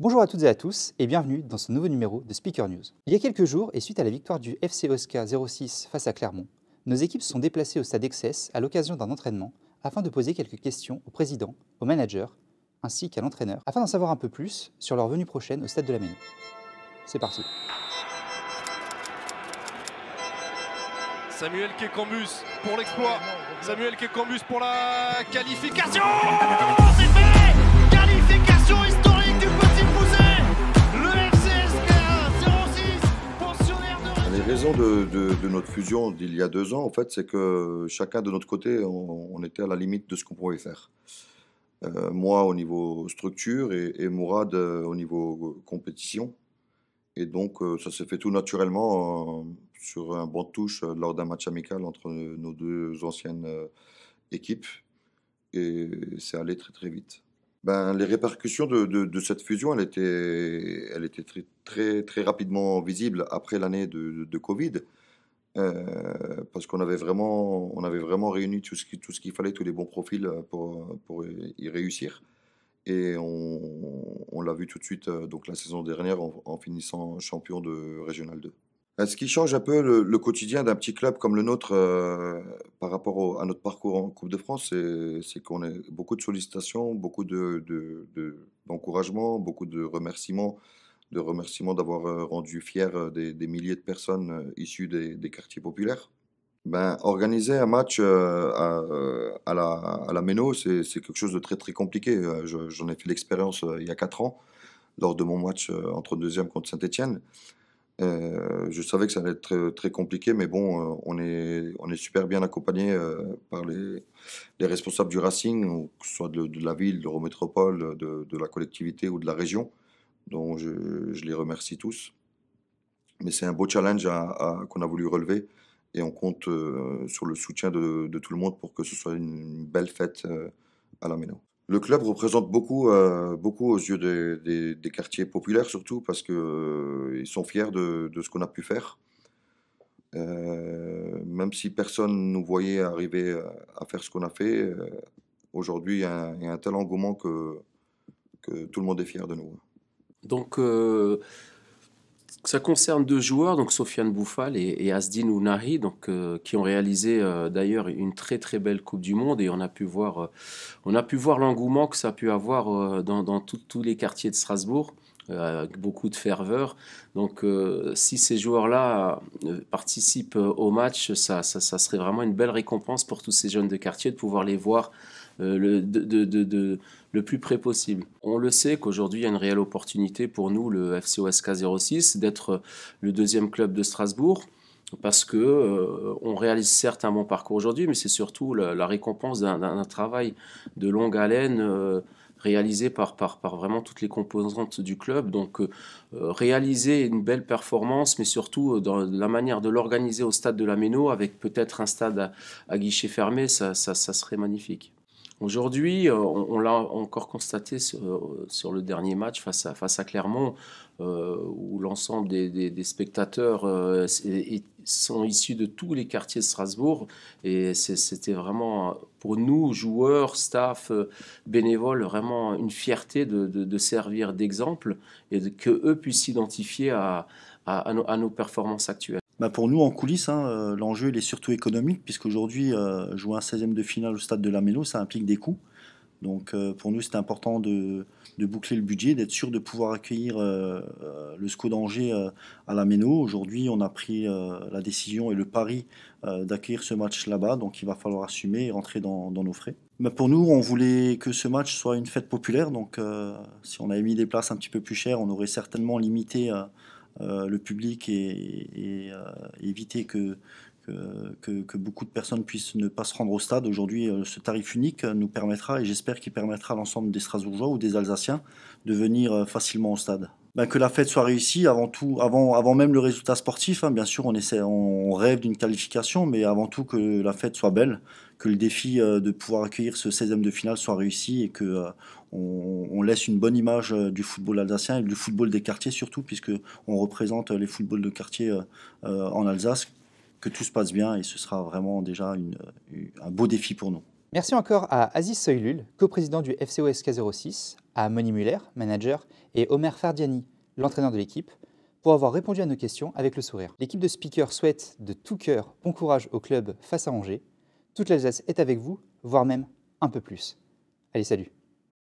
Bonjour à toutes et à tous et bienvenue dans ce nouveau numéro de Speaker News. Il y a quelques jours et suite à la victoire du FC Osca 06 face à Clermont, nos équipes se sont déplacées au stade Exces à l'occasion d'un entraînement afin de poser quelques questions au président, au manager ainsi qu'à l'entraîneur afin d'en savoir un peu plus sur leur venue prochaine au stade de la Méno. C'est parti. Samuel Kékambus pour l'exploit. Samuel Kékambus pour la qualification. C'est fait. Qualification historique du Petit Poucet. Le FCSK 06, pensionnaire de... Les raisons de notre fusion d'il y a 2 ans, en fait, c'est que chacun de notre côté, on était à la limite de ce qu'on pouvait faire. Moi au niveau structure et Mourad au niveau compétition. Et donc ça s'est fait tout naturellement sur un banc de touche lors d'un match amical entre nos 2 anciennes équipes. Et c'est allé très très vite. Ben, les répercussions de cette fusion, elle était très rapidement visible après l'année de Covid. Parce qu'on avait vraiment réuni tout ce qu'il fallait, tous les bons profils pour y réussir. Et on l'a vu tout de suite donc la saison dernière en finissant champion de Régional 2. Ce qui change un peu le quotidien d'un petit club comme le nôtre par rapport à notre parcours en Coupe de France, c'est qu'on a beaucoup de sollicitations, beaucoup d'encouragements, beaucoup de remerciements d'avoir rendu fiers des milliers de personnes issues des quartiers populaires. Ben, organiser un match à la Méno, c'est quelque chose de très très compliqué. J'en ai fait l'expérience il y a 4 ans, lors de mon match entre deuxième contre Saint-Étienne. Je savais que ça allait être très, très compliqué, mais bon, on est super bien accompagné par les responsables du Racing, ou que ce soit de la ville, de l'Eurométropole, de la collectivité ou de la région, dont je les remercie tous. Mais c'est un beau challenge qu'on a voulu relever et on compte sur le soutien de tout le monde pour que ce soit une belle fête à la Méno. Le club représente beaucoup aux yeux des quartiers populaires, surtout parce qu'ils sont fiers de ce qu'on a pu faire. Même si personne ne nous voyait arriver à faire ce qu'on a fait, aujourd'hui il y a un tel engouement que tout le monde est fier de nous. Donc, ça concerne 2 joueurs, donc Sofiane Bouffal et Asdine Ounahi, donc, qui ont réalisé d'ailleurs une très très belle Coupe du Monde, et on a pu voir l'engouement que ça a pu avoir dans tous les quartiers de Strasbourg, avec beaucoup de ferveur. Donc si ces joueurs-là participent au match, ça serait vraiment une belle récompense pour tous ces jeunes de quartier de pouvoir les voir le plus près possible. On le sait qu'aujourd'hui, il y a une réelle opportunité pour nous, le FCOSK 06, d'être le 2e club de Strasbourg, parce que on réalise certes un bon parcours aujourd'hui, mais c'est surtout la récompense d'un travail de longue haleine réalisé par vraiment toutes les composantes du club. Donc réaliser une belle performance, mais surtout dans la manière de l'organiser au stade de la Méno, avec peut-être un stade à guichet fermé, ça serait magnifique. Aujourd'hui, on l'a encore constaté sur le dernier match face à Clermont, où l'ensemble des spectateurs sont issus de tous les quartiers de Strasbourg. Et c'était vraiment, pour nous, joueurs, staff, bénévoles, vraiment une fierté de servir d'exemple et qu'eux puissent s'identifier à nos performances actuelles. Bah pour nous, en coulisses, l'enjeu il est surtout économique, puisqu'aujourd'hui, jouer un 16e de finale au stade de la Méno, ça implique des coûts. Donc pour nous, c'est important de boucler le budget, d'être sûr de pouvoir accueillir le SCO d'Angers à la Méno. Aujourd'hui, on a pris la décision et le pari d'accueillir ce match là-bas, donc il va falloir assumer et rentrer dans nos frais. Mais pour nous, on voulait que ce match soit une fête populaire, donc si on avait mis des places un petit peu plus chères, on aurait certainement limité le public et éviter que beaucoup de personnes puissent ne pas se rendre au stade. Aujourd'hui, ce tarif unique nous permettra, et j'espère qu'il permettra à l'ensemble des Strasbourgeois ou des Alsaciens de venir facilement au stade. Que la fête soit réussie avant tout, avant même le résultat sportif, bien sûr, on rêve d'une qualification, mais avant tout que la fête soit belle, que le défi de pouvoir accueillir ce 16e de finale soit réussi et que on laisse une bonne image du football alsacien et du football des quartiers surtout, puisque on représente les footballs de quartier en Alsace. Que tout se passe bien, et ce sera vraiment déjà un beau défi pour nous. Merci encore à Aziz Soylul, coprésident du FCOSK 06, à Moni Muller, manager, et Omer Fardiani, l'entraîneur de l'équipe, pour avoir répondu à nos questions avec le sourire. L'équipe de speakers souhaite de tout cœur bon courage au club face à Angers. Toute l'Alsace est avec vous, voire même un peu plus. Allez, salut!